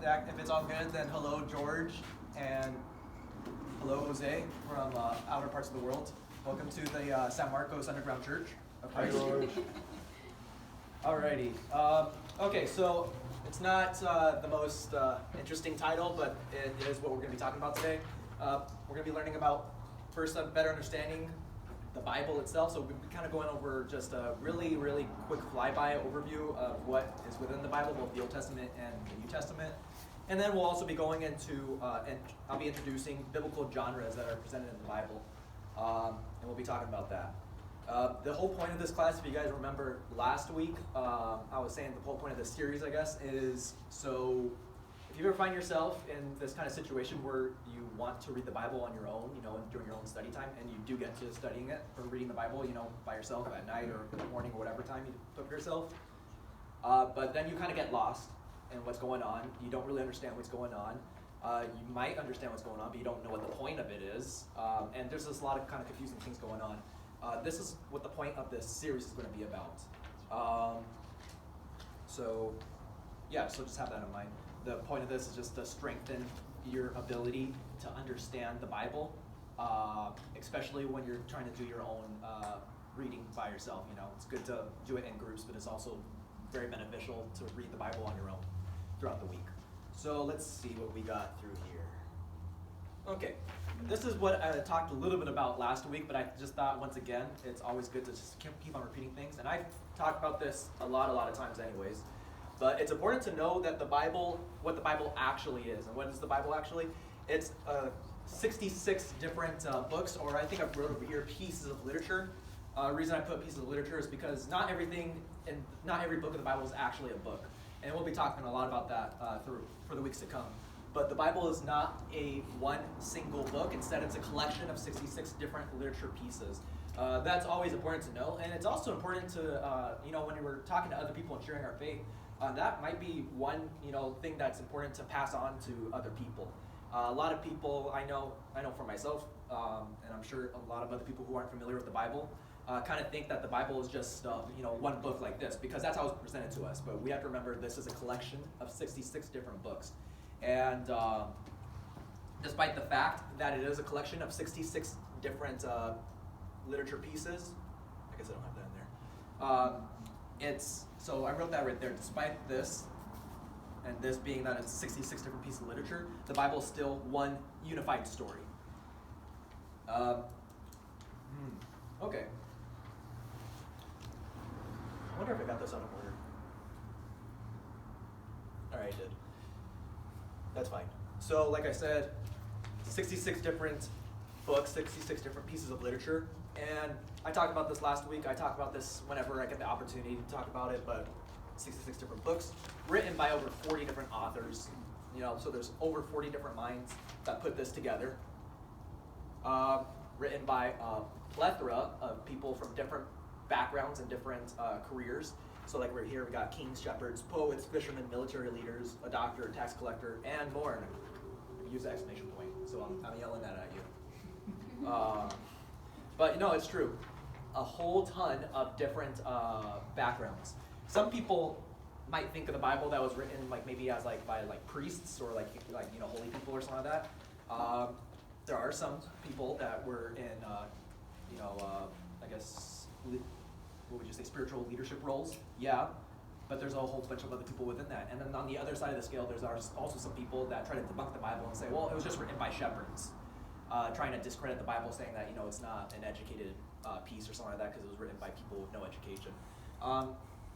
if it's all good, then hello, George, and hello, Jose, from outer parts of the world. Welcome to the San Marcos Underground Church of Christ. Alrighty. Okay, so it's not the most interesting title, but it is what we're going to be talking about today. We're going to be learning about, first, better understanding the Bible itself. So we'll be kind of going over just a really, really quick flyby overview of what is within the Bible, both the Old Testament and the New Testament. And then we'll also be going into, and I'll be introducing biblical genres that are presented in the Bible. And we'll be talking about that. The whole point of this class, if you guys remember last week, I was saying the whole point of this series, I guess, is so if you ever find yourself in this kind of situation where you want to read the Bible on your own, during your own study time, and you do get to studying it or reading the Bible, by yourself at night or in the morning or whatever time you took yourself, but then you kind of get lost in what's going on. You don't really understand what's going on. You might understand what's going on, but you don't know what the point of it is. And there's just a lot of kind of confusing things going on. This is what the point of this series is going to be about. So just have that in mind. The point of this is just to strengthen your ability to understand the Bible, especially when you're trying to do your own reading by yourself. It's good to do it in groups, but it's also very beneficial to read the Bible on your own throughout the week. So let's see what we got through here. Okay, this is what I talked a little bit about last week, but I just thought, once again, it's always good to just keep on repeating things. And I've talked about this a lot of times anyways. But it's important to know that the Bible, what the Bible actually is. And what is the Bible actually? It's 66 different books, or I think I've wrote over here pieces of literature. The reason I put pieces of literature is because not everything and not every book of the Bible is actually a book. And we'll be talking a lot about that for the weeks to come. But the Bible is not a one single book. Instead, it's a collection of 66 different literature pieces. That's always important to know. And it's also important to, when we're talking to other people and sharing our faith, that might be one, thing that's important to pass on to other people. A lot of people, I know for myself, and I'm sure a lot of other people who aren't familiar with the Bible, kind of think that the Bible is just, one book like this, because that's how it's presented to us. But we have to remember this is a collection of 66 different books. And despite the fact that it is a collection of 66 different literature pieces, I guess I don't have that in there. So I wrote that right there. Despite this, and this being that it's 66 different pieces of literature, the Bible is still one unified story. Okay. I wonder if I got this out of order. All right, I did. That's fine. So, like I said, 66 different books, 66 different pieces of literature. And I talked about this last week. I talk about this whenever I get the opportunity to talk about it, but 66 different books written by over 40 different authors. So there's over 40 different minds that put this together. Written by a plethora of people from different backgrounds and different careers. So like right here, we got kings, shepherds, poets, fishermen, military leaders, a doctor, a tax collector, and more. And use the exclamation point, so I'm yelling that at you. But it's true. A whole ton of different backgrounds. Some people might think of the Bible that was written maybe as by priests or holy people or something like that. There are some people that were in I guess what would you say, spiritual leadership roles? Yeah, but there's a whole bunch of other people within that. And then on the other side of the scale, there's also some people that try to debunk the Bible and say, well, it was just written by shepherds. Trying to discredit the Bible, saying that it's not an educated piece or something like that because it was written by people with no education.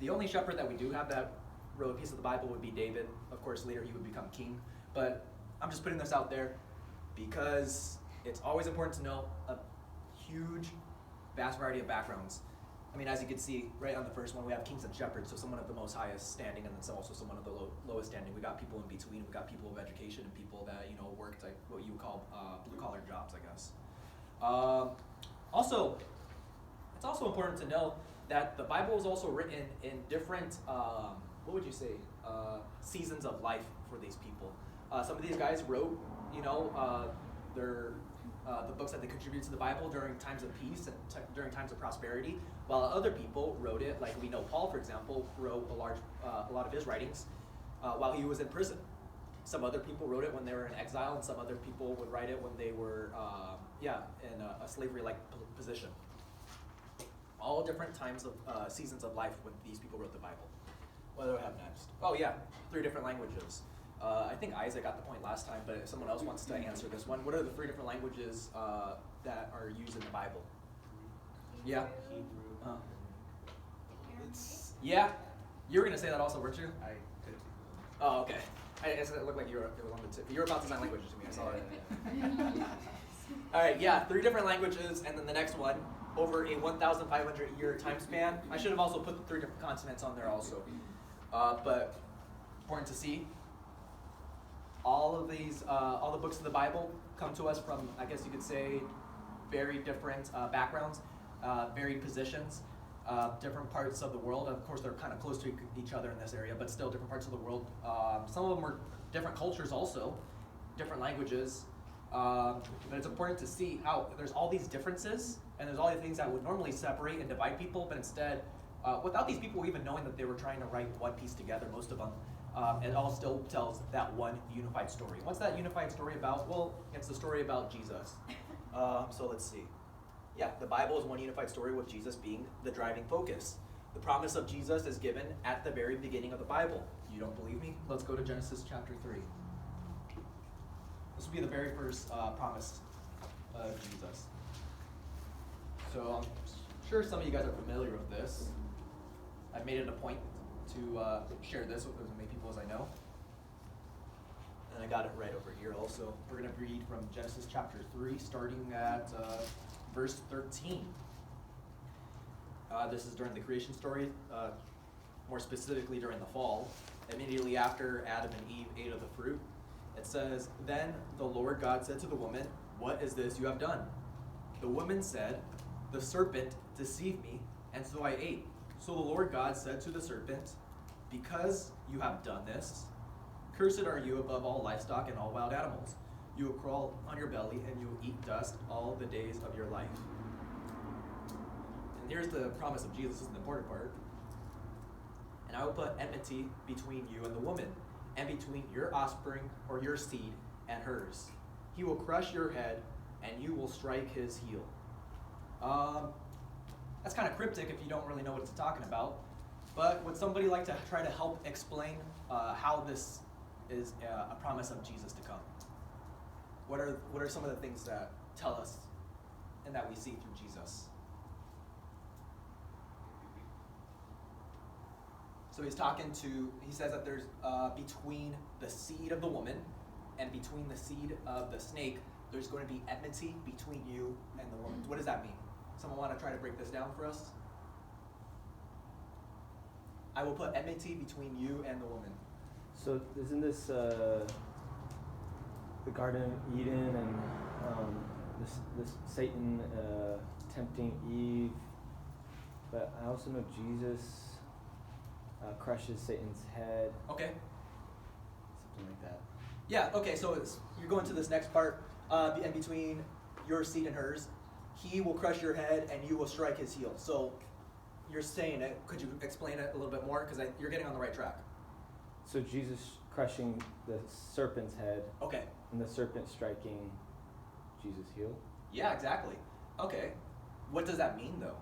The only shepherd that we do have that wrote a piece of the Bible would be David. Of course, later he would become king. But I'm just putting this out there because it's always important to know a huge, vast variety of backgrounds. I mean, as you can see, right on the first one, we have kings and shepherds, so someone of the most highest standing, and then also someone of the lowest standing. We got people in between. We got people of education and people that worked what you would call blue-collar jobs, I guess. Also, it's also important to know that the Bible is also written in different, what would you say, seasons of life for these people. Some of these guys wrote, the books that they contribute to the Bible during times of peace and during times of prosperity, while other people wrote it, like we know Paul, for example, wrote a lot of his writings while he was in prison. Some other people wrote it when they were in exile, and some other people would write it when they were, in a slavery-like position. All different times of seasons of life when these people wrote the Bible. What do I have next? Oh yeah, 3 different languages. I think Isaac got the point last time, but if someone else wants to answer this one, what are the 3 different languages that are used in the Bible? Yeah. Yeah. You were gonna say that also, weren't you? I could. Oh, okay. I guess it looked like it was on the tip. You were about to sign languages to me. I saw it. All right. Yeah, 3 different languages, and then the next one over a 1,500-year time span. I should have also put the 3 different continents on there also, but important to see. All of these, all the books of the Bible come to us from, I guess you could say, very different backgrounds, varied positions, different parts of the world. Of course, they're kind of close to each other in this area, but still different parts of the world. Some of them are different cultures also, different languages. But it's important to see how there's all these differences, and there's all these things that would normally separate and divide people, but instead, without these people even knowing that they were trying to write one piece together, most of them, it all still tells that one unified story. What's that unified story about? Well, it's the story about Jesus. So let's see. Yeah, the Bible is one unified story with Jesus being the driving focus. The promise of Jesus is given at the very beginning of the Bible. You don't believe me? Let's go to Genesis chapter 3. This will be the very first promise of Jesus. So I'm sure some of you guys are familiar with this. I've made it a point to share this with as many people as I know. And I got it right over here also. We're going to read from Genesis chapter 3, starting at verse 13. This is during the creation story, more specifically during the fall, immediately after Adam and Eve ate of the fruit. It says, "Then the Lord God said to the woman, 'What is this you have done?' The woman said, 'The serpent deceived me, and so I ate.' So the Lord God said to the serpent, 'Because you have done this, cursed are you above all livestock and all wild animals. You will crawl on your belly, and you will eat dust all the days of your life.'" And here's the promise of Jesus. This is the important part. "And I will put enmity between you and the woman, and between your offspring, or your seed, and hers. He will crush your head, and you will strike his heel." That's kind of cryptic if you don't really know what it's talking about. But would somebody like to try to help explain how this is a promise of Jesus to come? What are some of the things that tell us and that we see through Jesus? So he says that there's between the seed of the woman and between the seed of the snake, there's going to be enmity between you and the woman. What does that mean? Someone want to try to break this down for us? "I will put enmity between you and the woman." So isn't this the Garden of Eden and this Satan tempting Eve? But I also know Jesus crushes Satan's head. Okay. Something like that. Yeah, okay, so you're going to this next part, and between your seed and hers, he will crush your head and you will strike his heel. So you're saying it. Could you explain it a little bit more? Because you're getting on the right track. So Jesus crushing the serpent's head. Okay. And the serpent striking Jesus' heel. Yeah, exactly. Okay. What does that mean, though?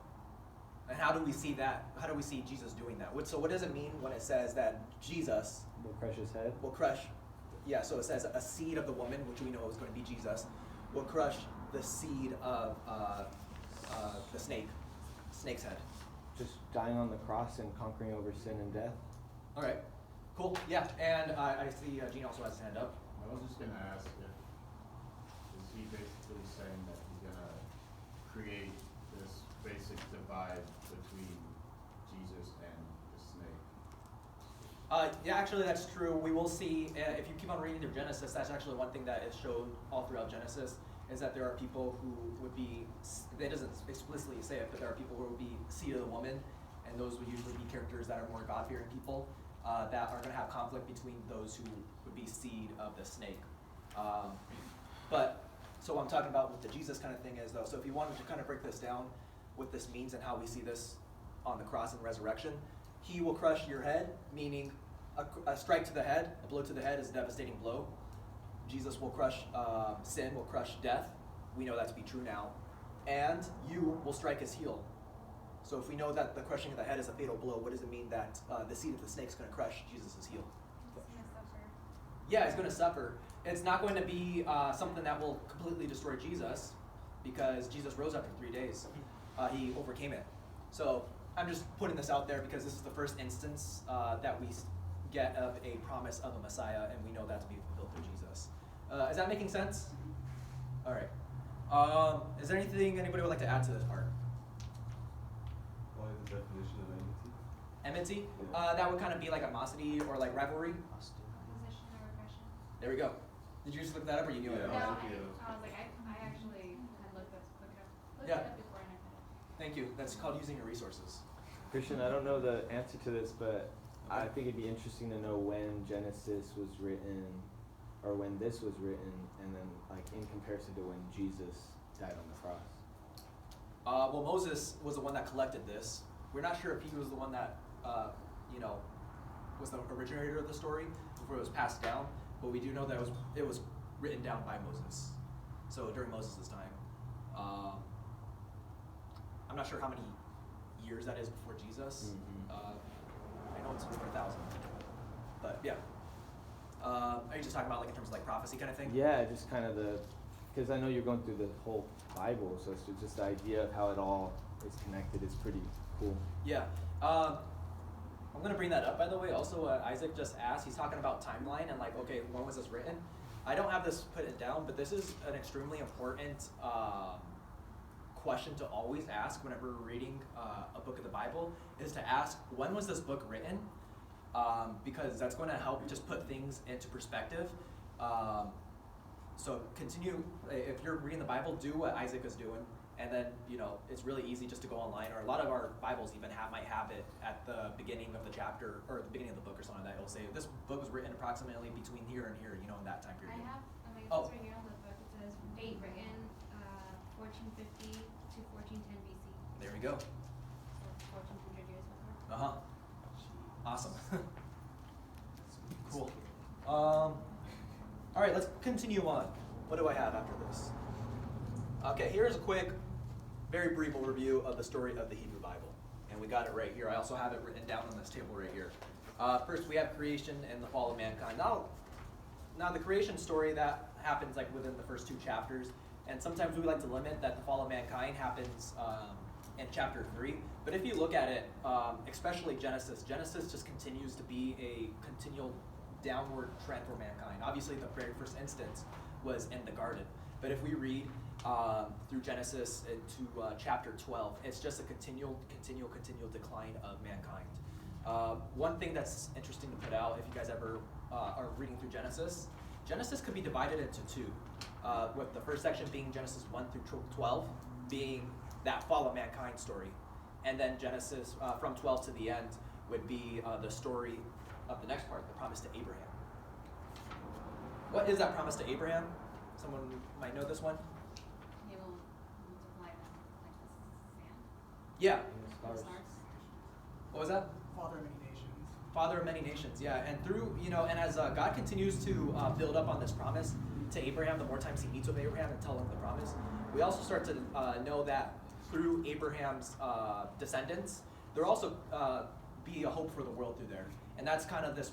And how do we see that? How do we see Jesus doing that? So what does it mean when it says that Jesus will crush his head? Will crush. Yeah, so it says a seed of the woman, which we know is going to be Jesus, will crush the seed of the snake's head. Just dying on the cross and conquering over sin and death. All right, cool. Yeah, and I see Gene also has his hand up. I was just going to ask is he basically saying that he's going to create this basic divide between Jesus and the snake? Yeah, actually that's true. We will see, if you keep on reading through Genesis, that's actually one thing that is shown all throughout Genesis, is that there are people who would be, it doesn't explicitly say it, but there are people who would be seed of the woman, and those would usually be characters that are more God-fearing people, that are going to have conflict between those who would be seed of the snake. But, so what I'm talking about with the Jesus kind of thing is, though, so if you wanted to kind of break this down, what this means and how we see this on the cross and resurrection, he will crush your head, meaning a strike to the head, a blow to the head is a devastating blow. Jesus will crush sin, will crush death. We know that to be true now. And you will strike his heel. So if we know that the crushing of the head is a fatal blow, what does it mean that the seed of the snake is going to crush Jesus' heel? Yeah, he's going to suffer. It's not going to be something that will completely destroy Jesus, because Jesus rose after 3 days. He overcame it. So I'm just putting this out there because this is the first instance that we get of a promise of a Messiah, and we know that to be fulfilled through Jesus. Is that making sense? All right. Is there anything anybody would like to add to this part? What is the definition of enmity? Enmity? Yeah. That would kind of be like animosity or like rivalry. Opposition or aggression. There we go. Did you just look that up or you knew it? Yeah. No, thank you. I was like, I actually had looked it Yeah. up before and I couldn't. Thank you. That's called using your resources. Christian, I don't know the answer to this, but I think it'd be interesting to know when Genesis was written, or when this was written, and then like in comparison to when Jesus died on the cross. Well, Moses was the one that collected this. We're not sure if he was the one that, was the originator of the story before it was passed down, but we do know that it was written down by Moses. So during Moses' time. I'm not sure how many years that is before Jesus. Mhm. I know it's over 1,000. But yeah. Are you just talking about like in terms of like prophecy kind of thing? Yeah, just kind of because I know you're going through the whole Bible, so it's just the idea of how it all is connected is pretty cool. Yeah. I'm going to bring that up, by the way. Also, Isaac just asked, he's talking about timeline and like, okay, when was this written? I don't have this put it down, but this is an extremely important question to always ask whenever we're reading a book of the Bible, is to ask, when was this book written? Because that's going to help just put things into perspective. So continue, if you're reading the Bible, do what Isaac is doing. And then, it's really easy just to go online, or a lot of our Bibles even might have it at the beginning of the chapter, or at the beginning of the book or something like that. It'll say, this book was written approximately between here and here, in that time period. It's right here on the book. It says date written 1450 to 1410 BC. There we go. So 1400 years before. Uh-huh. Awesome. Cool. All right, let's continue on. What do I have after this? Okay, here's a quick, very brief overview of the story of the Hebrew Bible. And we got it right here. I also have it written down on this table right here. First, we have creation and the fall of mankind. Now the creation story, that happens like within the first 2 chapters. And sometimes we like to limit that the fall of mankind happens in chapter 3. But if you look at it, especially Genesis just continues to be a continual downward trend for mankind. Obviously, the very first instance was in the garden. But if we read through Genesis into chapter 12, it's just a continual decline of mankind. One thing that's interesting to put out, if you guys ever are reading through Genesis could be divided into 2. With the first section being Genesis 1 through 12, being that fall of mankind story. And then Genesis from 12 to the end would be the story of the next part, the promise to Abraham. What is that promise to Abraham? Someone might know this one? He will multiply them like the sand. Yeah. Stars. What was that? Father of many nations. Father of many nations, yeah. And through, and as God continues to build up on this promise to Abraham, the more times he meets with Abraham and tell him the promise, we also start to know that through Abraham's descendants, there will also be a hope for the world through there. And that's kind of this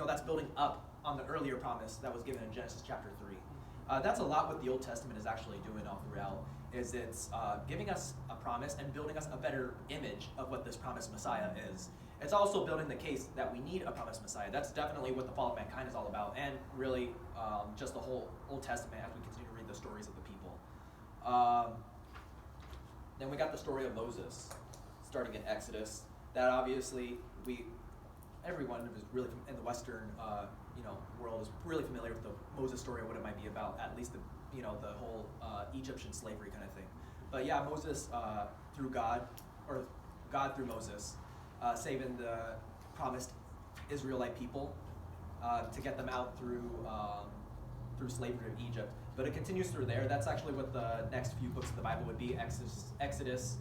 that's building up on the earlier promise that was given in Genesis chapter 3. That's a lot what the Old Testament is actually doing all throughout, is it's giving us a promise and building us a better image of what this promised Messiah is. It's also building the case that we need a promised Messiah. That's definitely what the fall of mankind is all about, and really just the whole Old Testament as we continue to read the stories of the people. Then we got the story of Moses, starting in Exodus. That obviously everyone is really in the Western world is really familiar with the Moses story and what it might be about, at least the whole Egyptian slavery kind of thing. But yeah, Moses through God, or God through Moses, saving the promised Israelite people to get them out through slavery of Egypt. But it continues through there. That's actually what the next few books of the Bible would be: Exodus,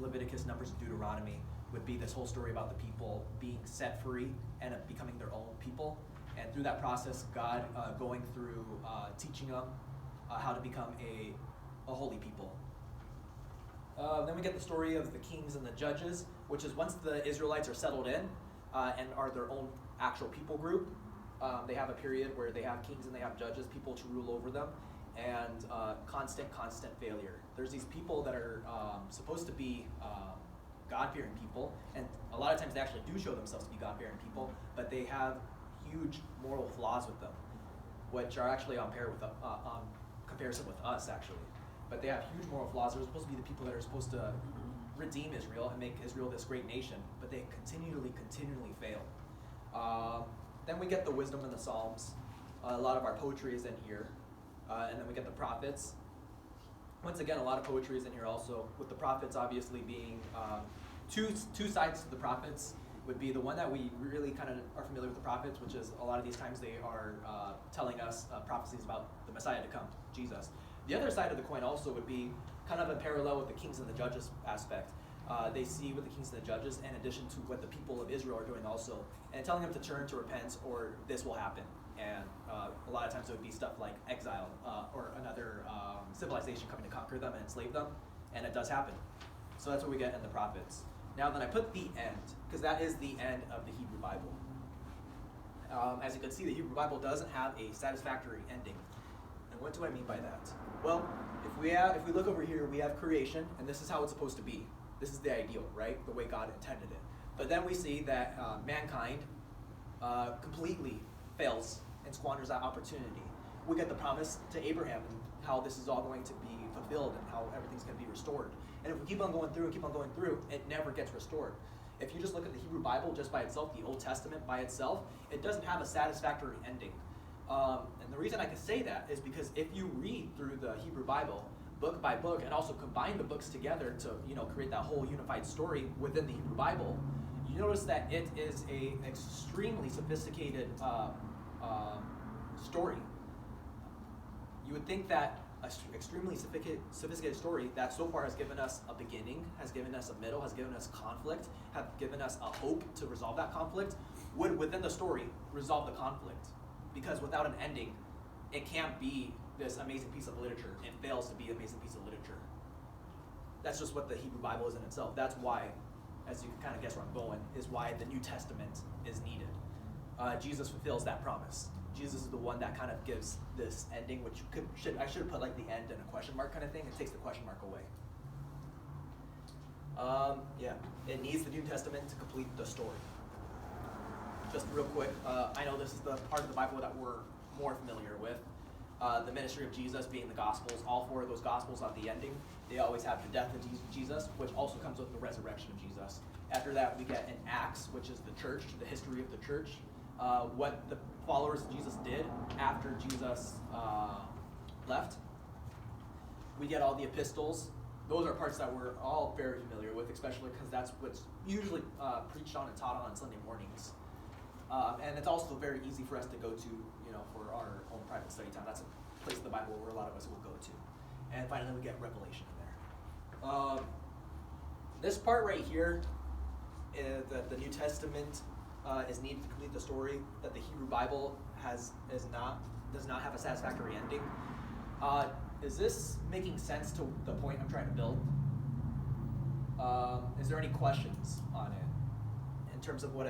Leviticus, Numbers, and Deuteronomy. would be this whole story about the people being set free and becoming their own people. And through that process, God going through teaching them how to become a holy people. Then we get the story of the kings and the judges, which is once the Israelites are settled in and are their own actual people group, they have a period where they have kings and they have judges, people to rule over them, and constant failure. There's these people that are supposed to be God-fearing people, and a lot of times they actually do show themselves to be God-fearing people, but they have huge moral flaws with them, which are actually on comparison with us, actually. But they have huge moral flaws. They're supposed to be the people that are supposed to redeem Israel and make Israel this great nation, but they continually fail. Then we get the wisdom in the Psalms. A lot of our poetry is in here. And then we get the prophets. Once again, a lot of poetry is in here also, with the prophets obviously being two sides to the prophets. Would be the one that we really kind of are familiar with the prophets, which is a lot of these times they are telling us prophecies about the Messiah to come, Jesus. The other side of the coin also would be kind of a parallel with the kings and the judges aspect. They see with the kings and the judges, in addition to what the people of Israel are doing also, and telling them to turn, to repent, or this will happen. And a lot of times it would be stuff like exile or another civilization coming to conquer them and enslave them, and it does happen. So that's what we get in the prophets. Now then I put the end, because that is the end of the Hebrew Bible. As you can see, the Hebrew Bible doesn't have a satisfactory ending. And what do I mean by that? Well, if we look over here, we have creation, and this is how it's supposed to be. This is the ideal, right? The way God intended it. But then we see that mankind completely fails and squanders that opportunity. We get the promise to Abraham and how this is all going to be fulfilled and how everything's going to be restored. And if we keep on going through, it never gets restored. If you just look at the Hebrew Bible just by itself, the Old Testament by itself, it doesn't have a satisfactory ending. And the reason I can say that is because if you read through the Hebrew Bible, book by book, and also combine the books together to create that whole unified story within the Hebrew Bible, you notice that it is a extremely sophisticated story. You would think that an extremely sophisticated story that so far has given us a beginning, has given us a middle, has given us conflict, have given us a hope to resolve that conflict, would within the story resolve the conflict. Because without an ending, it can't be this amazing piece of literature. It fails to be an amazing piece of literature. That's just what the Hebrew Bible is in itself. That's why, as you can kind of guess where I'm going, is why the New Testament is needed. Jesus fulfills that promise. Jesus is the one that kind of gives this ending, which I should have put like the end and a question mark kind of thing. It takes the question mark away. It needs the New Testament to complete the story. Just real quick, I know this is the part of the Bible that we're more familiar with. The ministry of Jesus being the Gospels, all four of those Gospels at the ending, they always have the death of Jesus, which also comes with the resurrection of Jesus. After that, we get in Acts, which is the church, the history of the church, what the followers of Jesus did after Jesus left. We get all the epistles. Those are parts that we're all very familiar with, especially because that's what's usually preached on and taught on Sunday mornings. And it's also very easy for us to go to, for our own private study time. That's a place in the Bible where a lot of us will go to. And finally, we get Revelation in there. This part right here, that the New Testament is needed to complete the story, that the Hebrew Bible does not have a satisfactory ending. Is this making sense to the point I'm trying to build? Is there any questions on it in terms of what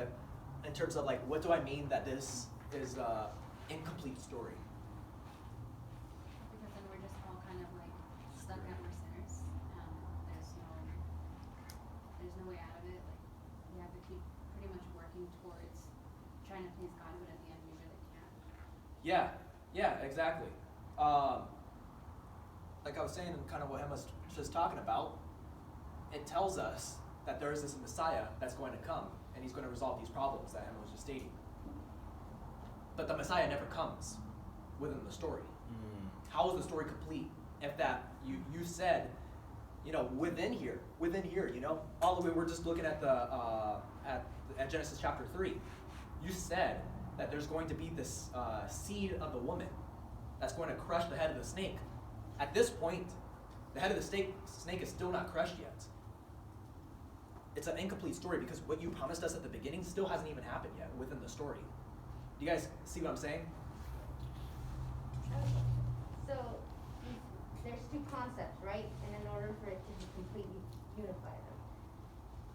do I mean that this is incomplete story? Because then we're just all kind of like stuck at we're sinners. There's no way out of it. Like we have to keep pretty much working towards trying to please God, but at the end we really can't. Yeah, exactly. Like I was saying, and kind of what Emma's just talking about, it tells us that there is this Messiah that's going to come, and he's going to resolve these problems that Emma was just stating. But the Messiah never comes within the story. How is the story complete if that you said, within here, all the way we're just looking at at Genesis chapter 3. You said that there's going to be this seed of the woman that's going to crush the head of the snake. At this point, the head of the snake is still not crushed yet. it's an incomplete story because what you promised us at the beginning still hasn't even happened yet within the story. Do you guys see what I'm saying? Okay. So there's two concepts, right? And in order for it to be completely unify them,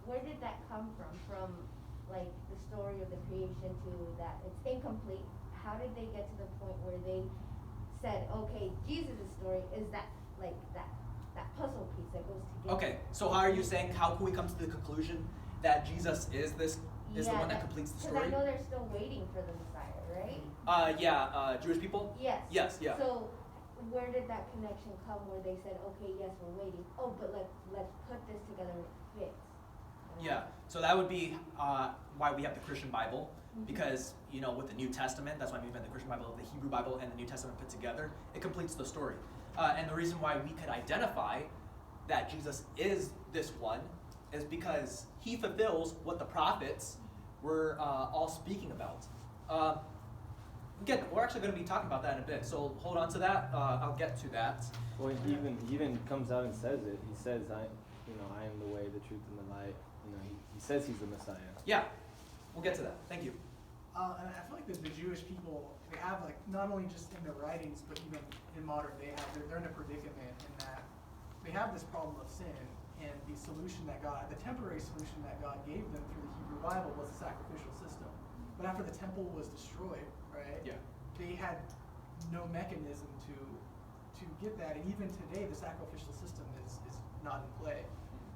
where did that come from? From like the story of the creation to that it's incomplete. How did they get to the point where they said, okay, Jesus' story is that like that puzzle piece that goes together? Okay, so how are you saying, how can we come to the conclusion that Jesus is the one that completes the story? Because I know they're still waiting for the Messiah, right? Jewish people? Yes. Yes, yeah. So where did that connection come where they said, okay, yes, we're waiting. Oh, but let's put this together and it fits. Yeah, so that would be why we have the Christian Bible, Mhm. because, with the New Testament, that's why we have the Christian Bible, the Hebrew Bible and the New Testament put together, it completes the story. And the reason why we could identify that Jesus is this one is because he fulfills what the prophets were all speaking about. Again, we're actually going to be talking about that in a bit, so hold on to that. I'll get to that. Well, he even comes out and says it. He says, I am the way, the truth, and the light. He says he's the Messiah. Yeah, we'll get to that. Thank you. And I feel like the Jewish people, they have like, not only just in their writings, but even in modern day, they're in a predicament in that they have this problem of sin, and the temporary solution that God gave them through the Hebrew Bible was a sacrificial system. But after the temple was destroyed, right? Yeah. They had no mechanism to get that, and even today the sacrificial system is not in play.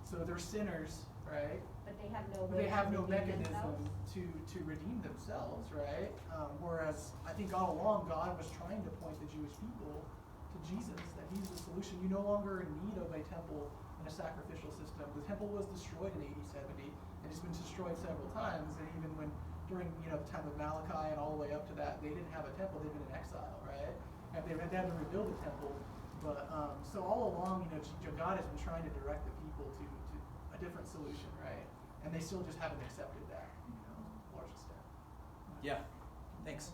So they're sinners, right? But they have no But they way have to no redeem mechanism themselves. to redeem themselves, right? Whereas I think all along God was trying to point the Jewish people to Jesus, that he's the solution. You're no longer in need of a temple and a sacrificial system. The temple was destroyed in AD 70, and it's been destroyed several times. And even when during the time of Malachi and all the way up to that, they didn't have a temple. They've been in exile, right? And they had to rebuild the temple. But so all along, God has been trying to direct the people to a different solution, right? And they still just haven't accepted that, to a large extent. Yeah, thanks.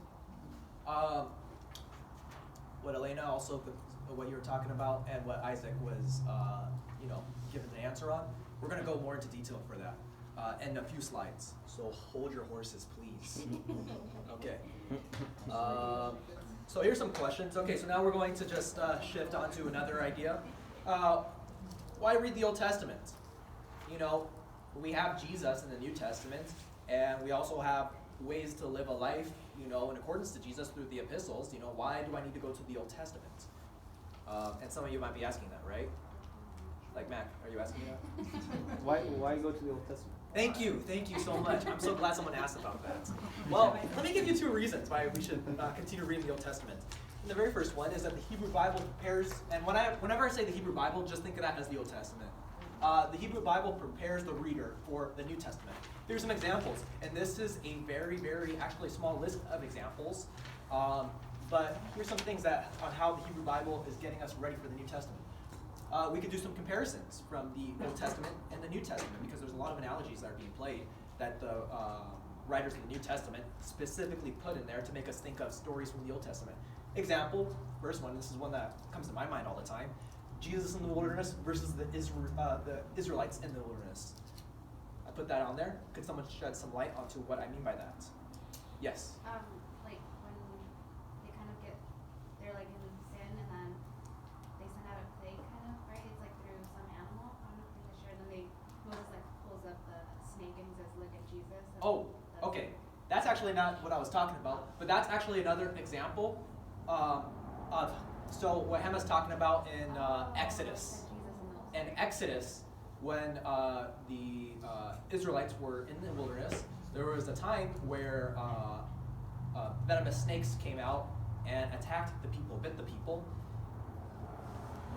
What Elena also, what you were talking about, and what Isaac was, given the answer on, we're going to go more into detail for that in a few slides. So hold your horses, please. Okay. So here's some questions. Okay, so now we're going to just shift on to another idea. Why read the Old Testament? We have Jesus in the New Testament, and we also have ways to live a life, in accordance to Jesus through the epistles. Why do I need to go to the Old Testament? And some of you might be asking that, right? Like Mac, are you asking me that? Why go to the Old Testament? Thank you so much. I'm so glad someone asked about that. Well, let me give you two reasons why we should continue reading the Old Testament. And the very first one is that the Hebrew Bible prepares, and whenever I say the Hebrew Bible, just think of that as the Old Testament. The Hebrew Bible prepares the reader for the New Testament. Here's some examples, and this is a very, very actually small list of examples, but here's some things on how the Hebrew Bible is getting us ready for the New Testament. We could do some comparisons from the Old Testament and the New Testament, because there's a lot of analogies that are being played that the writers of the New Testament specifically put in there to make us think of stories from the Old Testament. Example, first one, this is one that comes to my mind all the time. Jesus in the wilderness versus the Israelites in the wilderness. I put that on there. Could someone shed some light onto what I mean by that? Yes? Like when they kind of they're like in sin, and then they send out a plague, kind of, right? It's like through some animal. I'm not really sure. And then Moses like pulls up the snake and he says, "Look at Jesus." And Oh, okay. That's actually not what I was talking about, but that's actually another example of. So what Hema's talking about in Exodus. In Exodus, when the Israelites were in the wilderness, there was a time where venomous snakes came out and attacked the people, bit the people.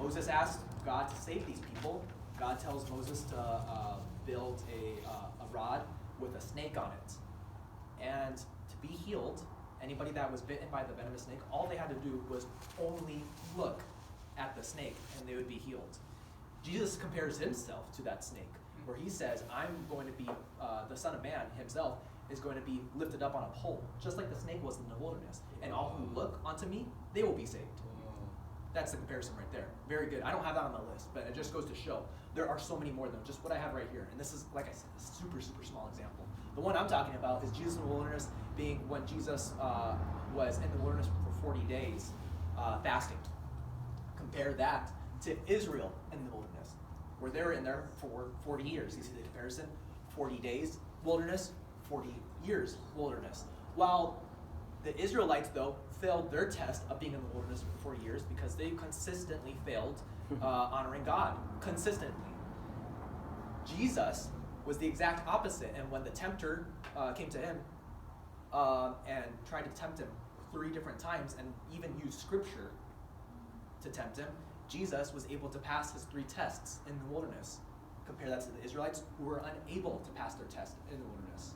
Moses asked God to save these people. God tells Moses to build a rod with a snake on it. And to be healed, anybody that was bitten by the venomous snake, all they had to do was only look at the snake and they would be healed. Jesus compares himself to that snake, where he says, I'm going to be, the Son of Man himself is going to be lifted up on a pole, just like the snake was in the wilderness. And all who look unto me, they will be saved. That's the comparison right there. Very good. I don't have that on the list, but it just goes to show. there are so many more than just what I have right here. And this is, like I said, a super, super small example. The one I'm talking about is Jesus in the wilderness being when Jesus was in the wilderness for 40 days fasting. Compare that to Israel in the wilderness, where they're in there for 40 years. You see the comparison? 40 days wilderness, 40 years wilderness. While the Israelites, though, failed their test of being in the wilderness for 40 years because they consistently failed honoring God. Consistently. Jesus was the exact opposite. And when the tempter came to him and tried to tempt him 3 different times and even used scripture to tempt him, Jesus was able to pass his 3 tests in the wilderness. Compare that to the Israelites who were unable to pass their test in the wilderness.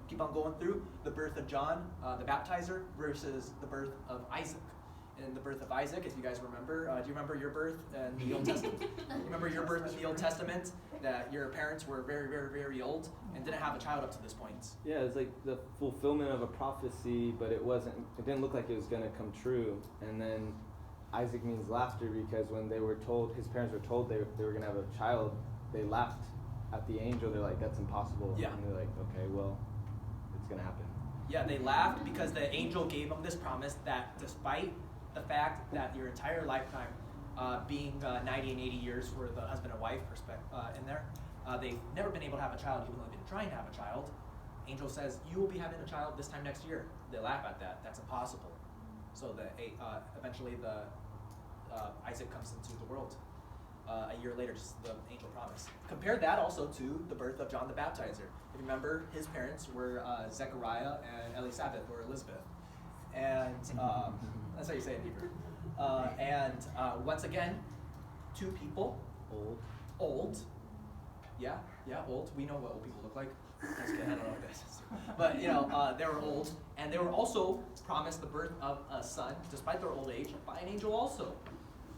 Keep on going through the birth of John the Baptizer versus the birth of Isaac. In the birth of Isaac, if you guys remember, do you remember your birth in the Old Testament? You remember your birth in the Old Testament? That your parents were very, very, very old and didn't have a child up to this point. Yeah, it's like the fulfillment of a prophecy, but it didn't look like it was going to come true. And then Isaac means laughter because when they were told, his parents were told they were going to have a child, they laughed at the angel. They're like, that's impossible. Yeah. And they're like, okay, well, it's going to happen. Yeah, they laughed because the angel gave them this promise that despite the fact that your entire lifetime being 90 and 80 years for the husband and wife in there, they've never been able to have a child, even though they've been trying to have a child. Angel says, you will be having a child this time next year. They laugh at that. That's impossible. So eventually Isaac comes into the world a year later, just the angel promised. Compare that also to the birth of John the Baptizer. If you remember, his parents were Zechariah and Elizabeth, or Elizabeth. And that's how you say it in Hebrew. Once again, 2 people. Old. Yeah, old. We know what old people look like. Just kidding, I don't know what this is. But, they were old. And they were also promised the birth of a son, despite their old age, by an angel also.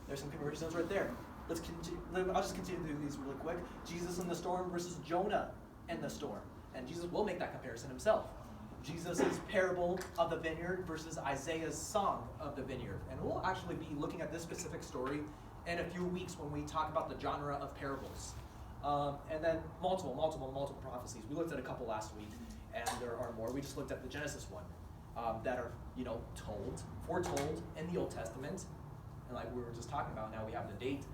There's some comparisons right there. Let's continue. I'll just continue to do these really quick. Jesus in the storm versus Jonah in the storm. And Jesus will make that comparison himself. Jesus' parable of the vineyard versus Isaiah's song of the vineyard. And we'll actually be looking at this specific story in a few weeks when we talk about the genre of parables. And then multiple prophecies. We looked at a couple last week, and there are more. We just looked at the Genesis one that are, foretold in the Old Testament. And like we were just talking about, now we have the date.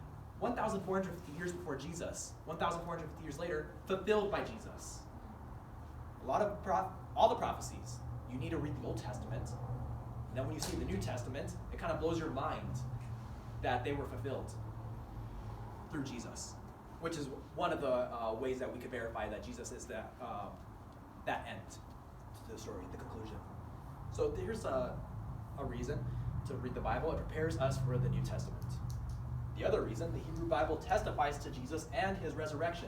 1,450 years before Jesus, 1,450 years later, fulfilled by Jesus. All the prophecies, you need to read the Old Testament. And then when you see the New Testament, it kind of blows your mind that they were fulfilled through Jesus, which is one of the ways that we could verify that Jesus is that end to the story, the conclusion. So here's a reason to read the Bible. It prepares us for the New Testament. The other reason, the Hebrew Bible testifies to Jesus and his resurrection.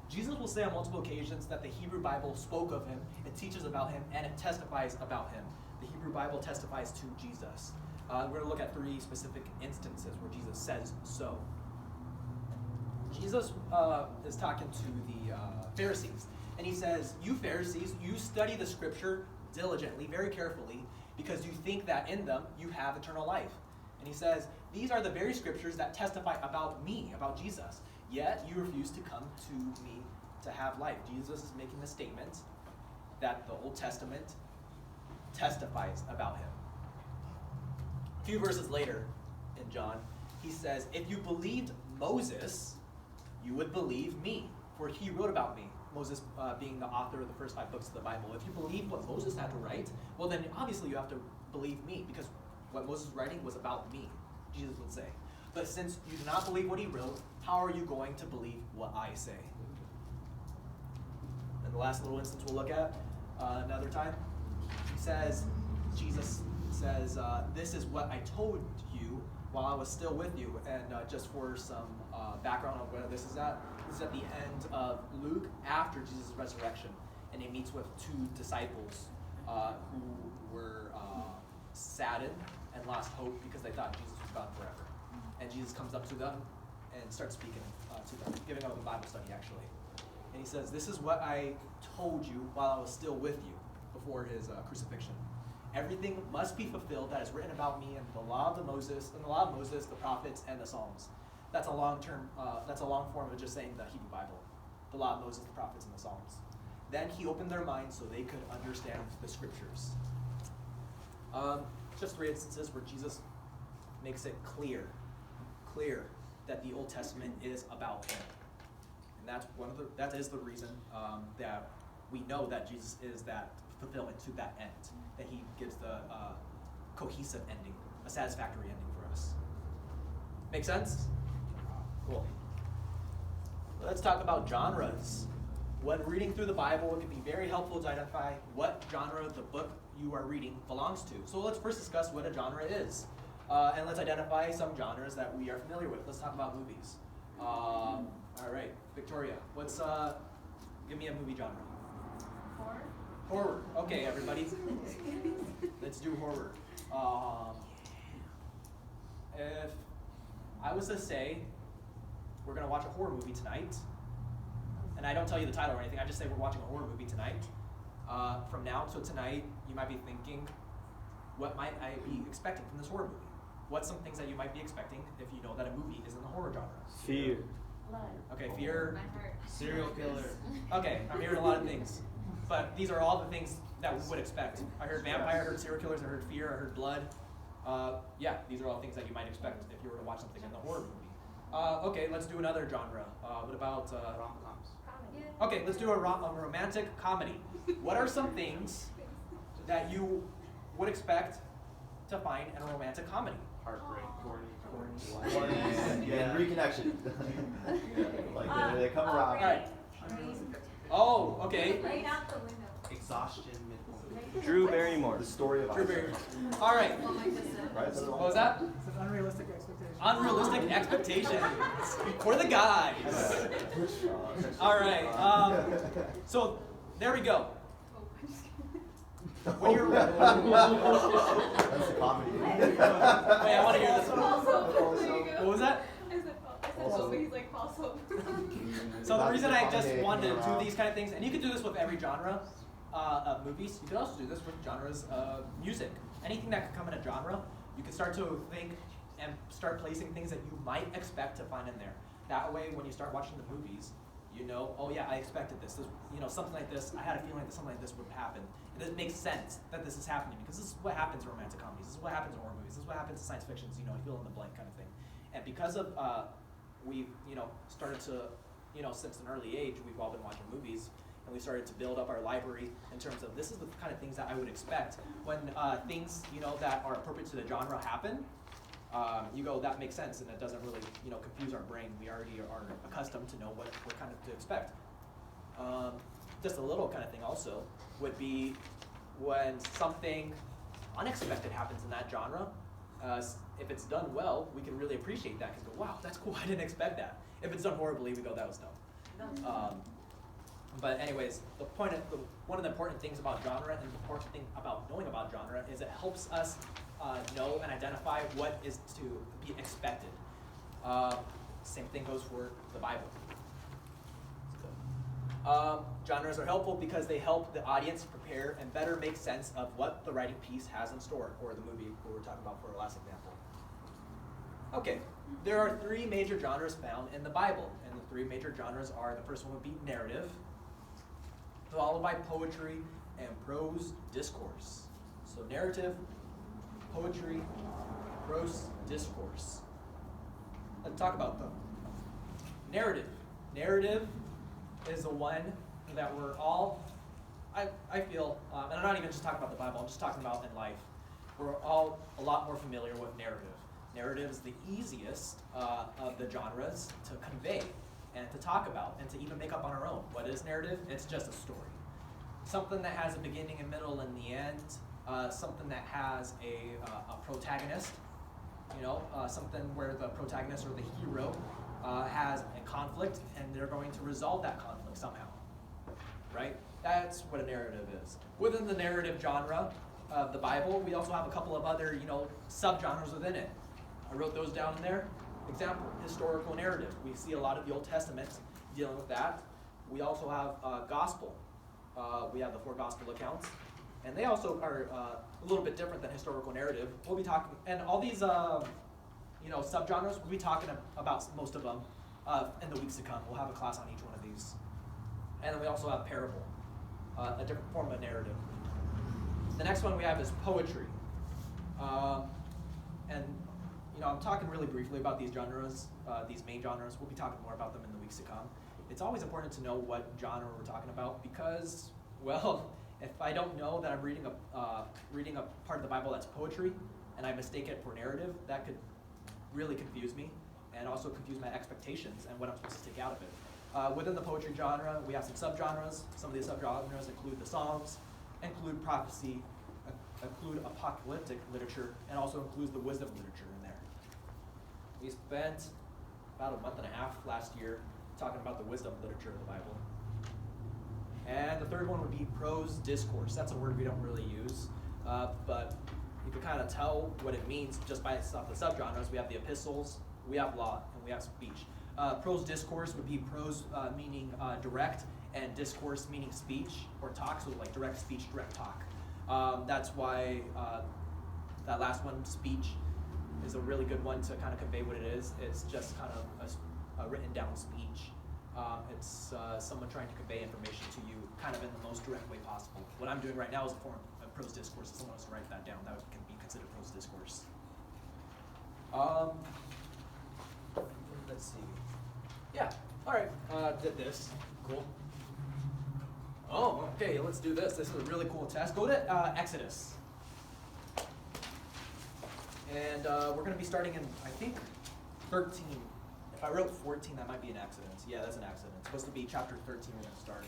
Jesus will say on multiple occasions that the Hebrew Bible spoke of him, it teaches about him, and it testifies about him. The Hebrew Bible testifies to Jesus. We're going to look at 3 specific instances where Jesus says so. Jesus is talking to the Pharisees, and he says, you Pharisees, you study the scripture diligently, very carefully, because you think that in them you have eternal life. And he says, these are the very scriptures that testify about me, about Jesus. Yet you refuse to come to me to have life. Jesus is making the statement that the Old Testament testifies about him. A few verses later in John, he says, if you believed Moses, you would believe me, for he wrote about me. Moses being the author of the first 5 books of the Bible. If you believe what Moses had to write, well then obviously you have to believe me, because what Moses was writing was about me, Jesus would say. But since you do not believe what he wrote, how are you going to believe what I say? And the last little instance we'll look at another time, Jesus says, this is what I told you while I was still with you. And just for some background on where this is at the end of Luke after Jesus' resurrection. And he meets with 2 disciples who were saddened and lost hope because they thought Jesus was gone forever. And Jesus comes up to them and starts speaking to them, giving them a Bible study actually. And he says, this is what I told you while I was still with you before his crucifixion. Everything must be fulfilled that is written about me in the law of Moses, the prophets, and the Psalms. That's a long term. That's a long form of just saying the Hebrew Bible, the Law of Moses, the prophets, and the Psalms. Then he opened their minds so they could understand the scriptures. Just 3 instances where Jesus makes it clear that the Old Testament is about him, and that is the reason that we know that Jesus is that fulfillment to that end. That he gives the cohesive ending, a satisfactory ending for us. Make sense? Cool. Let's talk about genres. When reading through the Bible, it can be very helpful to identify what genre the book you are reading belongs to. So let's first discuss what a genre is. And let's identify some genres that we are familiar with. Let's talk about movies. All right, Victoria, give me a movie genre. Horror. Horror. Okay, everybody. Let's do horror. If I was to say, we're going to watch a horror movie tonight, and I don't tell you the title or anything, I just say we're watching a horror movie tonight. From now till tonight, you might be thinking, what might I be expecting from this horror movie? What's some things that you might be expecting if you know that a movie is in the horror genre? Fear. Blood. Okay, fear. My heart. Serial killer. Okay, I'm hearing a lot of things. But these are all the things that we would expect. I heard vampire, I heard serial killers, I heard fear, I heard blood. Yeah, these are all things that you might expect if you were to watch something in the horror movie. Okay, let's do another genre. What about rom-coms? Comedy. Okay, let's do a romantic comedy. What are some things that you would expect to find in a romantic comedy? Heartbreak, corny. Yeah, reconnection. Like they come around. Alright. Oh, okay. Right out the window. Exhaustion. Drew Barrymore. The story of Drew Isaac. Barrymore. All right. Oh my goodness. Right? What was that? It's an unrealistic expectation. Unrealistic expectations for the guys. All right. So there we go. When you're That's a comedy. wait, I want to hear this one. What was that? He's like false hope. So the reason I just wanted to do these kind of things, and you could do this with every genre of movies. You could also do this with genres of music. Anything that could come in a genre, you could start to think and start placing things that you might expect to find in there. That way, when you start watching the movies, you know, oh yeah, I expected this. Something like this. I had a feeling that something like this would happen. And it makes sense that this is happening because this is what happens in romantic comedies. This is what happens in horror movies. This is what happens in science fictions. You fill in the blank kind of thing. And because of we've started to since an early age we've all been watching movies, and we started to build up our library in terms of this is the kind of things that I would expect when things that are appropriate to the genre happen. You go, that makes sense, and it doesn't really confuse our brain. We already are accustomed to know what kind of to expect. Just a little kind of thing also would be when something unexpected happens in that genre. If it's done well, we can really appreciate that because go, wow, that's cool. I didn't expect that. If it's done horribly, we go, that was dumb. But anyways, one of the important things about genre and the important thing about knowing about genre is it helps us know and identify what is to be expected. Same thing goes for the Bible. Genres are helpful because they help the audience prepare and better make sense of what the writing piece has in store, or the movie we were talking about for our last example. Okay, there are 3 major genres found in the Bible, and the 3 major genres are, the first one would be narrative, followed by poetry and prose discourse. So narrative, poetry, prose discourse. Let's talk about them. Narrative. Narrative is the one that we're all, I feel, and I'm not even just talking about the Bible, I'm just talking about in life. We're all a lot more familiar with narrative. Narrative is the easiest of the genres to convey and to talk about and to even make up on our own. What is narrative? It's just a story. Something that has a beginning, a middle, and the end. Something that has a protagonist. Something where the protagonist or the hero has a conflict and they're going to resolve that conflict somehow. Right? That's what a narrative is. Within the narrative genre of the Bible, we also have a couple of other, subgenres within it. I wrote those down in there. Example, historical narrative. We see a lot of the Old Testament dealing with that. We also have gospel. We have the 4 gospel accounts. And they also are a little bit different than historical narrative. We'll be talking, and all these subgenres. We'll be talking about most of them in the weeks to come. We'll have a class on each one of these. And then we also have parable, a different form of narrative. The next one we have is poetry. And I'm talking really briefly about these genres, these main genres. We'll be talking more about them in the weeks to come. It's always important to know what genre we're talking about because, well, if I don't know that I'm reading a part of the Bible that's poetry, and I mistake it for narrative, that could really confuse me, and also confuse my expectations and what I'm supposed to take out of it. Within the poetry genre, we have some subgenres. Some of these subgenres include the Psalms, include prophecy, include apocalyptic literature, and also includes the wisdom literature in there. We spent about a month and a half last year talking about the wisdom literature of the Bible. And the third one would be prose discourse. That's a word we don't really use, but you can kind of tell what it means just by the subgenres. We have the epistles, we have law, and we have speech. Prose discourse would be prose meaning direct, and discourse meaning speech or talk, so like direct speech, direct talk. That's why that last one, speech, is a really good one to kind of convey what it is. It's just kind of a written down speech. It's someone trying to convey information to you kind of in the most direct way possible. What I'm doing right now is a form of prose discourse. If someone wants to write that down, that can be considered prose discourse. Let's see. Yeah, all right, did this, cool. Oh, okay, let's do this. This is a really cool test. Go to Exodus. And we're gonna be starting in, I think, 13. If I wrote 14, that might be an accident. Yeah, that's an accident. It's supposed to be chapter 13 we're gonna start.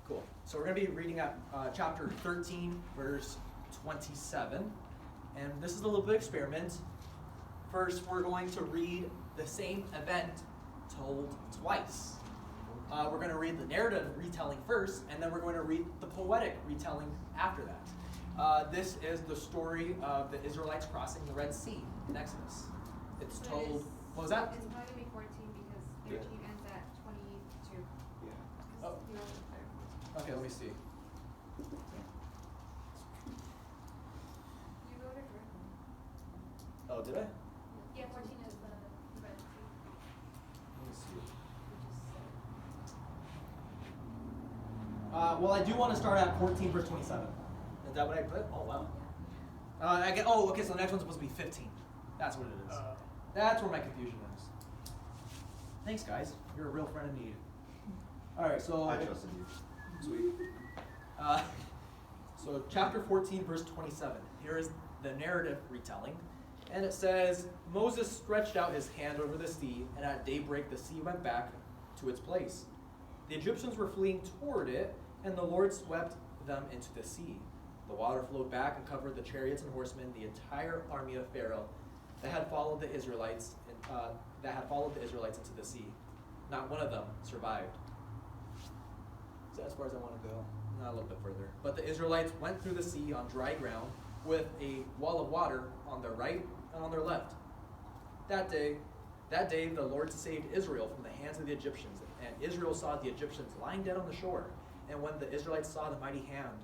Cool, so we're gonna be reading at chapter 13, verse 27. And this is a little bit of experiment. First, we're going to read the same event told twice. We're going to read the narrative retelling first, and then we're going to read the poetic retelling after that. This is the story of the Israelites crossing the Red Sea in Exodus. It's So told, it's- what was that? It's probably gonna be 14 because 13 ends at 22. Yeah. 'Cause Oh. you know it's there. Okay, let me see. You wrote it correctly. Oh, did I? Yeah, 14 is the Red Sea. Let me see. You just said Well, I do want to start at 14, verse 27. Is that what I put? Oh, wow. Okay, so the next one's supposed to be 15. That's what it is. That's where my confusion is. Thanks, guys. You're a real friend in need. All right, so I trust in you. sweet. So chapter 14, verse 27. Here is the narrative retelling, and it says, Moses stretched out his hand over the sea, and at daybreak the sea went back to its place. The Egyptians were fleeing toward it, and the Lord swept them into the sea. The water flowed back and covered the chariots and horsemen, the entire army of Pharaoh that had followed the Israelites into the sea. Not one of them survived. Is that as far as I want to go? Not a little bit further. But the Israelites went through the sea on dry ground with a wall of water on their right and on their left. That day the Lord saved Israel from the hands of the Egyptians, and Israel saw the Egyptians lying dead on the shore. And when the Israelites saw the mighty hand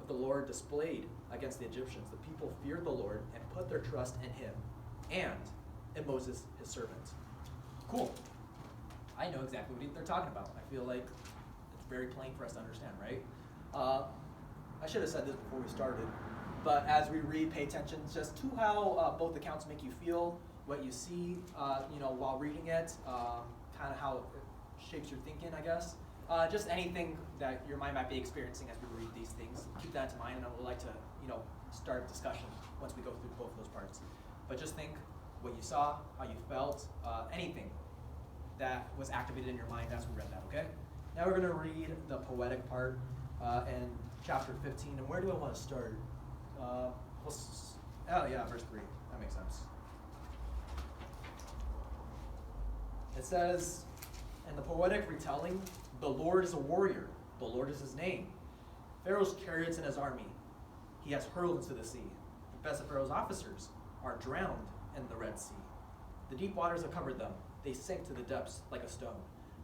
of the Lord displayed against the Egyptians, the people feared the Lord and put their trust in him and in Moses, his servant. Cool. I know exactly what they're talking about. I feel like it's very plain for us to understand, right? I should have said this before we started, but as we read, pay attention just to how both accounts make you feel, what you see, while reading it, kind of how it shapes your thinking, I guess. Just anything that your mind might be experiencing as we read these things. Keep that in mind, and I would like to, start a discussion once we go through both of those parts. But just think what you saw, how you felt, anything that was activated in your mind as we read that, okay? Now we're going to read the poetic part in chapter 15. And where do I want to start? Verse 3. That makes sense. It says, in the poetic retelling, the Lord is a warrior. The Lord is his name. Pharaoh's chariots and his army he has hurled into the sea. The best of Pharaoh's officers are drowned in the Red Sea. The deep waters have covered them. They sank to the depths like a stone.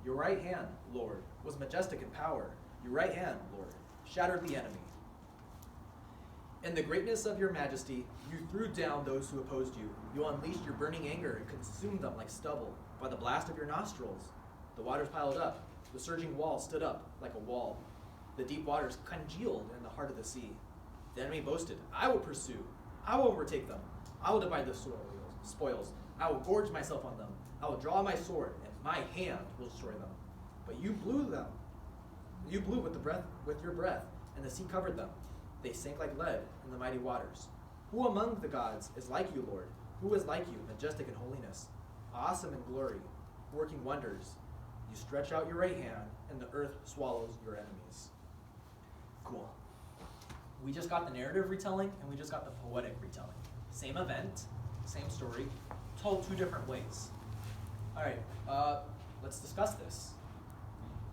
Your right hand, Lord, was majestic in power. Your right hand, Lord, shattered the enemy. In the greatness of your majesty, you threw down those who opposed you. You unleashed your burning anger and consumed them like stubble. By the blast of your nostrils, the waters piled up. The surging wall stood up like a wall. The deep waters congealed in the heart of the sea. The enemy boasted, I will pursue. I will overtake them. I will divide the spoils. I will gorge myself on them. I will draw my sword, and my hand will destroy them. But you blew them. You blew with your breath, and the sea covered them. They sank like lead in the mighty waters. Who among the gods is like you, Lord? Who is like you, majestic in holiness, awesome in glory, working wonders? You stretch out your right hand, and the earth swallows your enemies. Cool. We just got the narrative retelling, and we just got the poetic retelling. Same event, same story, told two different ways. All right, let's discuss this.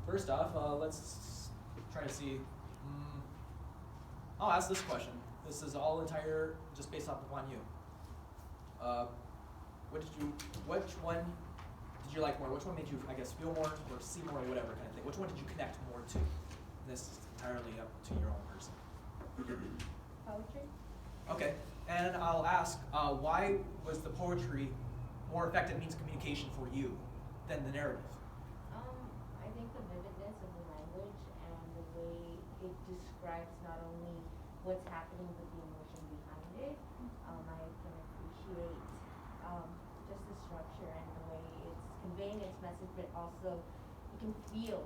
First off, let's try to see. I'll ask this question. This is all entire, just based off upon you. Which one did you like more? Which one made you, I guess, feel more or see more or whatever kind of thing? Which one did you connect more to? This is entirely up to your own person. Poetry? Okay, and I'll ask, why was the poetry more effective means of communication for you than the narrative? I think the vividness of the language and the way it describes not only what's happening but the emotion behind it. I can appreciate just the structure and the way it's conveying its message, but also you can feel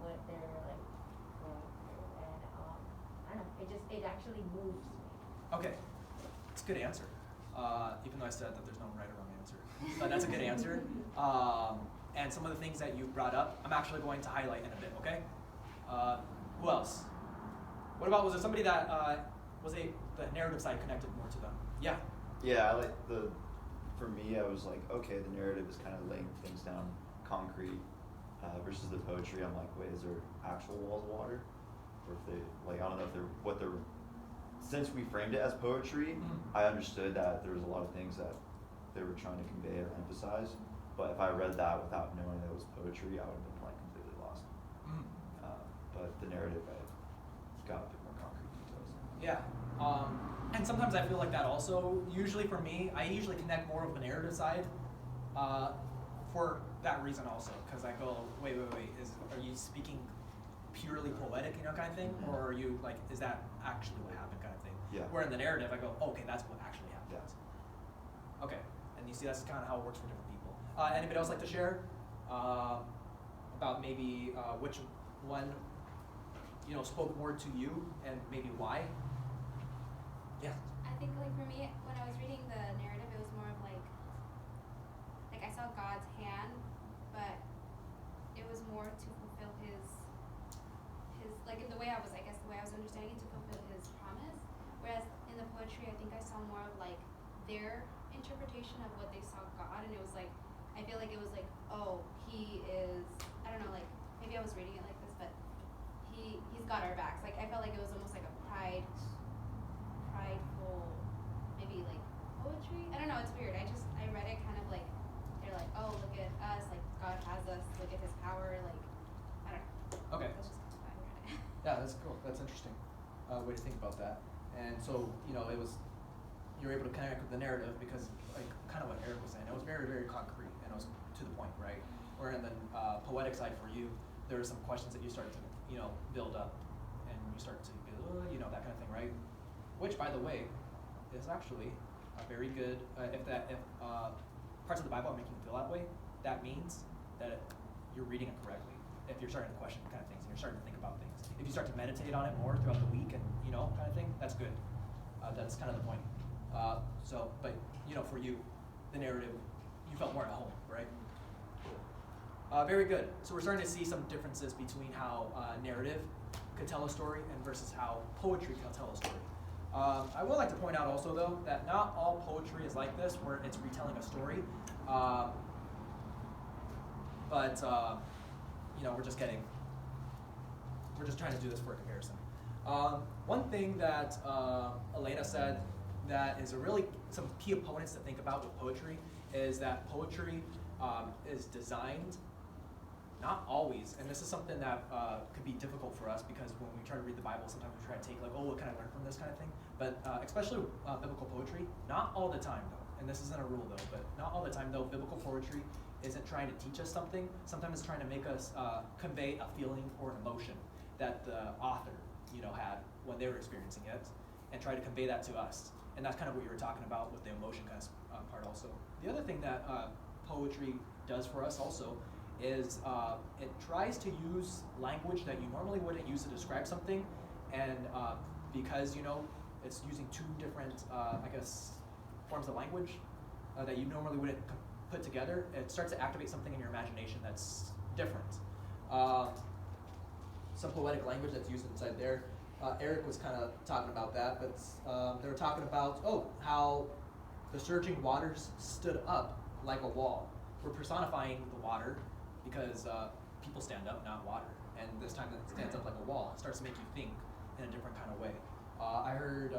what they're like going through, and I don't know, it actually moves me. Okay, it's a good answer. Even though I said that there's no right or wrong answer, but that's a good answer. And some of the things that you brought up, I'm actually going to highlight in a bit. Okay. Who else? What about, was there somebody that the narrative side connected more to them? Yeah. Yeah, I like for me, I was like, okay, the narrative is kind of laying things down concrete versus the poetry. I'm like, wait, is there actual walls of water? Or if they, like, I don't know if since we framed it as poetry, I understood that there was a lot of things that they were trying to convey or emphasize. But if I read that without knowing that it was poetry, I would have been like completely lost. But the narrative, I got a bit more concrete details. Yeah. And sometimes I feel like that also. Usually for me, I usually connect more of the narrative side for that reason also. Because I go, wait, are you speaking purely poetic, kind of thing? Mm-hmm. Or are you like, is that actually what happened kind of thing? Yeah. Where in the narrative, I go, okay, that's what actually happened. Yeah. Okay. And you see, that's kind of how it works for different people. Anybody else like to share about maybe which one, spoke more to you and maybe why? Yeah. I think like for me, when I was reading the narrative, it was more of like I saw God's hand, but it was more to fulfill his like in the way I was understanding it, to fulfill his promise. Whereas in the poetry, I think I saw more of like their interpretation of what they saw God, and it was like, I feel like it was like, oh, he is, I don't know, like maybe I was reading it like this, but he's got our backs. Like I felt like it was almost like a prideful, maybe like poetry. I don't know, it's weird. I read it kind of like, they're like, oh, look at us, like God has us, look at his power, like, I don't know. Okay. That's just kind of how I read it. Yeah, that's cool. That's interesting way to think about that. And so, it was, you were able to connect with the narrative because, like, kind of what Eric was saying, it was very, very concrete and it was to the point, right? Where in the poetic side for you, there were some questions that you started to, build up, and you start to build, that kind of thing, right? Which, by the way, is actually a very good. If parts of the Bible are making you feel that way, that means that you're reading it correctly. If you're starting to question kind of things and you're starting to think about things, if you start to meditate on it more throughout the week and kind of thing, that's good. That's kind of the point. But for you, the narrative, you felt more at home, right? Very good. So we're starting to see some differences between how narrative could tell a story and versus how poetry can tell a story. I would like to point out also, though, that not all poetry is like this, where it's retelling a story. But we're just trying to do this for a comparison. One thing that Elena said that is some key opponents to think about with poetry is that poetry is designed not always, and this is something that could be difficult for us because when we try to read the Bible, sometimes we try to take like, oh, what can I learn from this kind of thing? But especially biblical poetry, not all the time though, and this isn't a rule though, but not all the time though, biblical poetry isn't trying to teach us something. Sometimes it's trying to make us convey a feeling or an emotion that the author, had when they were experiencing it, and try to convey that to us. And that's kind of what you were talking about with the emotion kind of part also. The other thing that poetry does for us also is it tries to use language that you normally wouldn't use to describe something, and because it's using two different forms of language that you normally wouldn't put together, it starts to activate something in your imagination that's different. Some poetic language that's used inside there. Eric was kind of talking about that, but they were talking about how the surging waters stood up like a wall. We're personifying the water because people stand up, not water. And this time it stands up like a wall. It starts to make you think in a different kind of way. I heard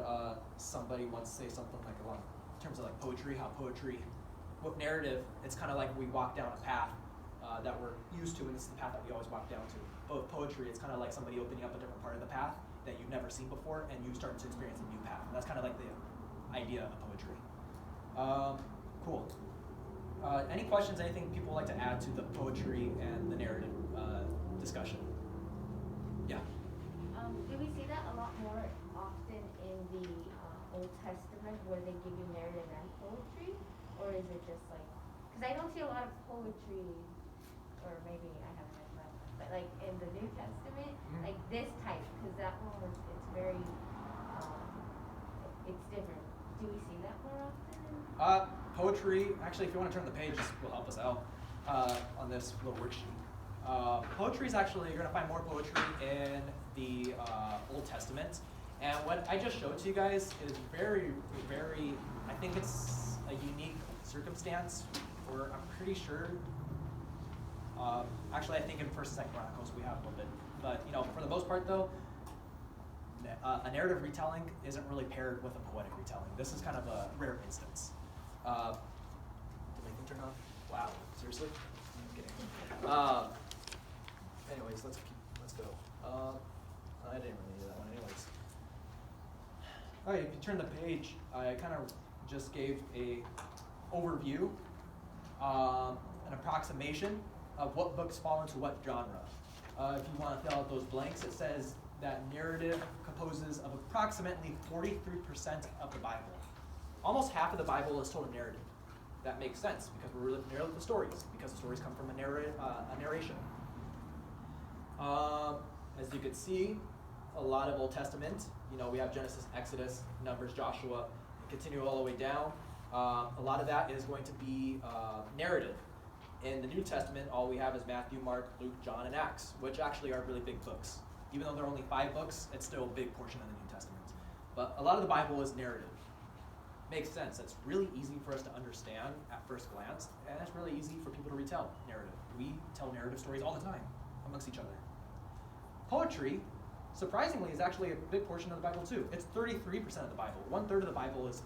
somebody once say something like, in terms of like poetry, how poetry, with narrative, it's kind of like we walk down a path that we're used to, and this is the path that we always walk down to. But with poetry, it's kind of like somebody opening up a different part of the path that you've never seen before, and you start to experience a new path. And that's kind of like the idea of poetry. Cool. Any questions, anything people would like to add to the poetry and the narrative discussion? Yeah. Do we see that a lot more often in the Old Testament where they give you narrative and poetry? Or is it just like, because I don't see a lot of poetry, or maybe I haven't read that, but like in the New Testament, like this type, because that one was, it's very, it's different. Do we see that more often? Poetry, actually, if you want to turn the page, this will help us out on this little worksheet. Poetry is actually, you're going to find more poetry in the Old Testament. And what I just showed to you guys is very, very, I think it's a unique circumstance where I'm pretty sure, actually I think in 1st and 2nd Chronicles we have a little bit. But, for the most part though, a narrative retelling isn't really paired with a poetic retelling. This is kind of a rare instance. Did my thing turn off? Wow, seriously? I'm kidding. Anyways, let's go. I didn't really do that one anyways. All right, if you turn the page, I kind of just gave a overview, an approximation of what books fall into what genre. If you want to fill out those blanks, it says that narrative composes of approximately 43% of the Bible. Almost half of the Bible is told in narrative. That makes sense because we're narrating the stories, because the stories come from a narration. As you can see, a lot of Old Testament, we have Genesis, Exodus, Numbers, Joshua, and continue all the way down. A lot of that is going to be narrative. In the New Testament, all we have is Matthew, Mark, Luke, John, and Acts, which actually are really big books. Even though there are only 5 books, it's still a big portion of the New Testament. But a lot of the Bible is narrative. Makes sense. It's really easy for us to understand at first glance, and it's really easy for people to retell narrative. We tell narrative stories all the time amongst each other. Poetry, surprisingly, is actually a big portion of the Bible too. It's 33% of the Bible. 1/3 of the Bible is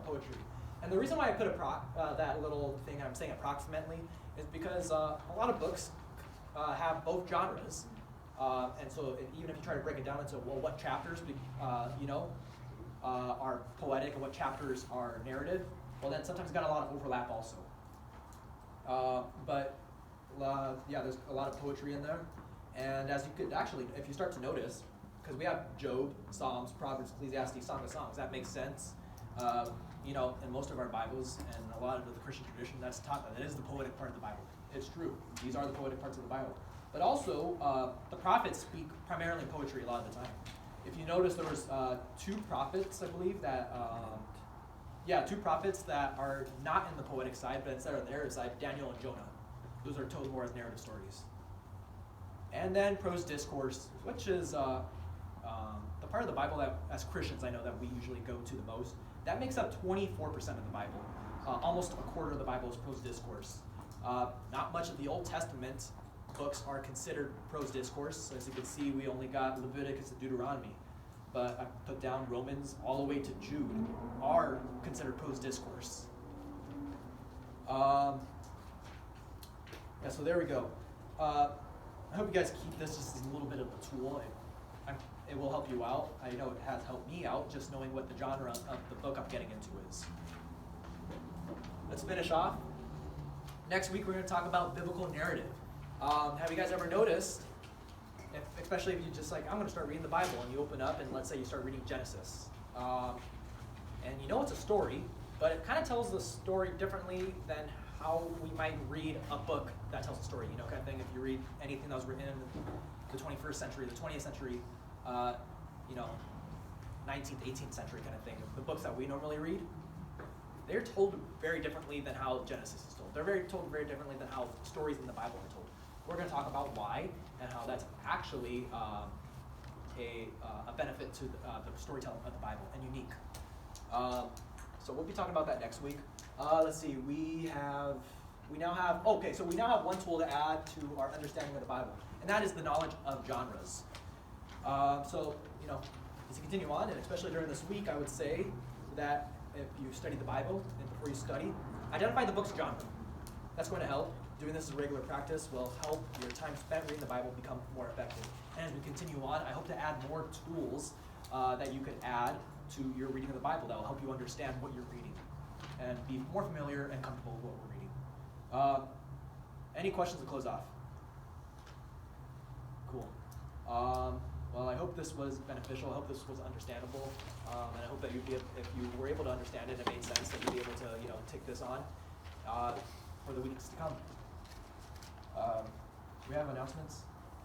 poetry. And the reason why I put that little thing I'm saying approximately is because a lot of books have both genres. And so even if you try to break it down into, what chapters, are poetic and what chapters are narrative, well then sometimes it's got a lot of overlap also. There's a lot of poetry in there. And as you could actually, if you start to notice, because we have Job, Psalms, Proverbs, Ecclesiastes, Song of Songs, that makes sense. In most of our Bibles and a lot of the Christian tradition, that's taught that it is the poetic part of the Bible. It's true. These are the poetic parts of the Bible. But also, the prophets speak primarily in poetry a lot of the time. If you notice, there was 2 prophets, I believe, that 2 prophets that are not in the poetic side, but instead of the narrative side, Daniel and Jonah. Those are told more as narrative stories. And then prose discourse, which is the part of the Bible that, as Christians, I know that we usually go to the most. That makes up 24% of the Bible. Almost a quarter of the Bible is prose discourse. Not much of the Old Testament books are considered prose discourse. So as you can see, we only got Leviticus and Deuteronomy. But I put down Romans all the way to Jude are considered prose discourse. So there we go. I hope you guys keep this just as a little bit of a tool. It will help you out. I know it has helped me out, just knowing what the genre of the book I'm getting into is. Let's finish off. Next week we're going to talk about biblical narrative. Have you guys ever noticed, especially if you just like, I'm going to start reading the Bible, and you open up and let's say you start reading Genesis. And you know it's a story, but it kind of tells the story differently than how we might read a book that tells a story, you know, kind of thing. If you read anything that was written in the 21st century, the 20th century, you know, 19th, 18th century kind of thing, the books that we normally read, they're told very differently than how Genesis is told. They're told very differently than how stories in the Bible are told. We're going to talk about why and how that's actually a benefit to the storytelling of the Bible and unique. So we'll be talking about that next week. Let's see, we now have one tool to add to our understanding of the Bible, and that is the knowledge of genres. So, you know, as you continue on, and especially during this week, I would say that if you study the Bible, and before you study, identify the book's genre. That's going to help. Doing this as a regular practice will help your time spent reading the Bible become more effective. And as we continue on, I hope to add more tools that you could add to your reading of the Bible that will help you understand what you're reading and be more familiar and comfortable with what we're reading. Any questions to close off? Cool. Well, I hope this was beneficial. I hope this was understandable, and I hope that if you were able to understand it and it made sense, that you'd be able to, you know, take this on for the weeks to come. Do we have announcements?